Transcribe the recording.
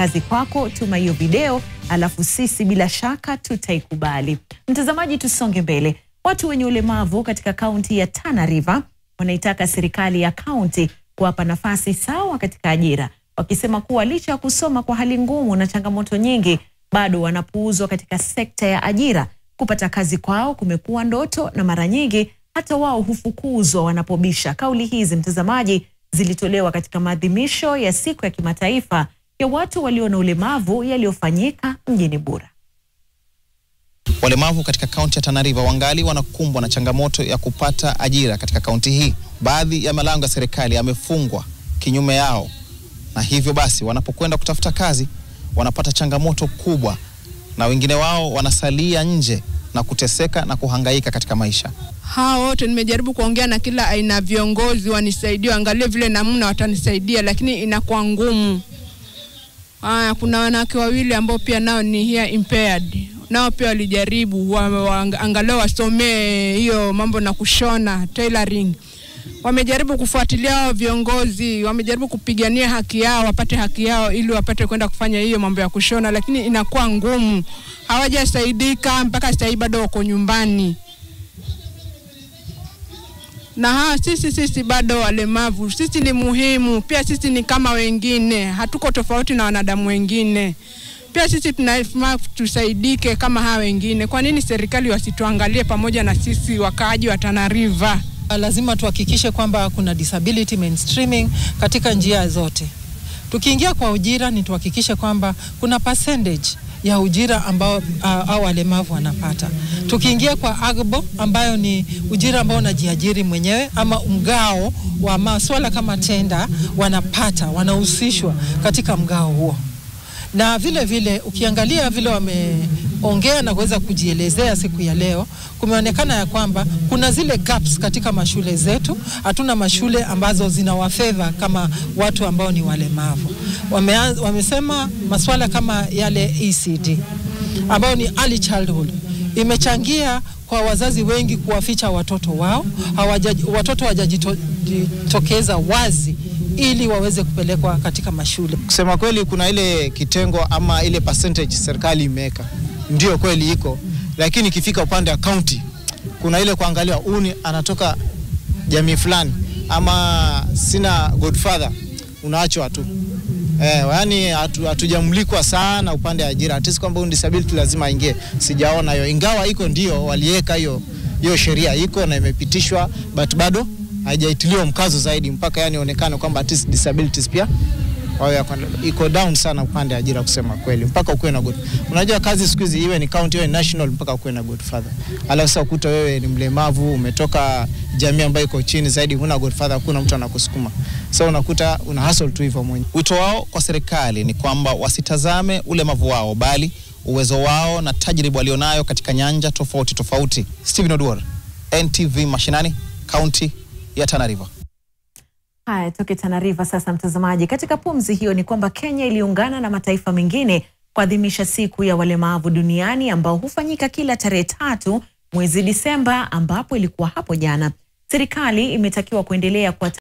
kazi kwako, tuma hiyo video, alafu sisi bila shaka tutaikubali. Mtazamaji, tusonge mbele. Watu wenye ulemavu katika kaunti ya Tana River wanaitaka serikali ya kaunti kuwapa nafasi sawa katika ajira, wakisema kuwa licha ya kusoma kwa hali ngumu na changamoto nyingi, bado wanapuuzwa katika sekta ya ajira. Kupata kazi kwao kumekuwa ndoto na mara nyingi hata wao hufukuzwa wanapobisha. Kauli hizi, mtazamaji, zilitolewa katika maadhimisho ya siku ya kimataifa ya watu walio na ulemavu yaliyofanyika mjini Bura. Walemavu katika kaunti ya Tana River wangali wanakumbwa na changamoto ya kupata ajira katika kaunti hii. Baadhi ya malango ya serikali yamefungwa kinyume yao, na hivyo basi wanapokwenda kutafuta kazi wanapata changamoto kubwa, na wengine wao wanasalia nje na kuteseka na kuhangaika katika maisha. Hao wote nimejaribu kuongea na kila aina viongozi wanisaidie, angalie vile namna watanisaidia, lakini inakuwa ngumu. Kuna wanawake wawili ambao pia nao ni here impaired. Nao pia walijaribu angalau wasomee hiyo mambo na kushona, tailoring. Wamejaribu kufuatilia viongozi, wamejaribu kupigania haki yao, wapate haki yao ili wapate kwenda kufanya hiyo mambo ya kushona, lakini inakuwa ngumu. Hawajasaidika mpaka sasa bado wako nyumbani. Na sisi bado walemavu, sisi ni muhimu, pia sisi ni kama wengine, hatuko tofauti na wanadamu wengine. Pia sisi tunafaa tusaidike kama hawa wengine. Kwa nini serikali wasituangalie pamoja na sisi wakaaji wa Tana River? Lazima tuhakikishe kwamba kuna disability mainstreaming katika njia zote. Tukiingia kwa ujira ni tuhakikishe kwamba kuna percentage ya ujira ambao au walemavu wanapata. Tukiingia kwa agbo ambayo ni ujira ambao unajiajiri mwenyewe ama mgao wa masuala kama tenda, wanahusishwa katika mgao huo. Na vile vile ukiangalia vile wameongea na kuweza kujielezea siku ya leo, kumeonekana ya kwamba kuna zile gaps katika mashule zetu. Hatuna mashule ambazo zinawafeva kama watu ambao ni walemavu. Wamesema masuala kama yale ECD ambao ni early childhood imechangia kwa wazazi wengi kuwaficha watoto wao. Watoto hawajajitokeza wazi ili waweze kupelekwa katika mashule. Kusema kweli, kuna ile kitengo ama ile percentage serikali imeweka, ndio kweli iko, lakini ikifika upande wa county kuna ile kuangalia anatoka jamii fulani ama sina godfather, unaachwa tu. Yani hatujamulikwa sana upande wa ajira. Hatisi kwamba disability lazima ingie, sijaona hiyo, ingawa iko ndio waliweka hiyo sheria iko na imepitishwa, but bado haijaitiliwa mkazo zaidi mpaka yani onekane kwamba artist disabilities pia iko down sana upande wa ajira. Kusema kweli, mpaka ukuwe na good. Unajua kazi siku hizi iwe ni county iwe ni national, mpaka ukuwe na godfather. Alafu sasa ukuta wewe ni mlemavu, umetoka jamii ambayo iko chini zaidi, huna godfather, hakuna mtu anakusukuma. Sasa unakuta una hustle tu hivyo mwenyewe. Wito wao kwa serikali ni kwamba wasitazame ulemavu wao, bali uwezo wao na tajriba walionayo katika nyanja tofauti. Steven Oduor, NTV Mashinani, County ya Tana River. Haya, toke Tana River sasa, mtazamaji. Katika pumzi hiyo ni kwamba Kenya iliungana na mataifa mengine kuadhimisha siku ya walemavu duniani ambao hufanyika kila tarehe 3 mwezi Disemba, ambapo ilikuwa hapo jana. Serikali imetakiwa kuendelea kwa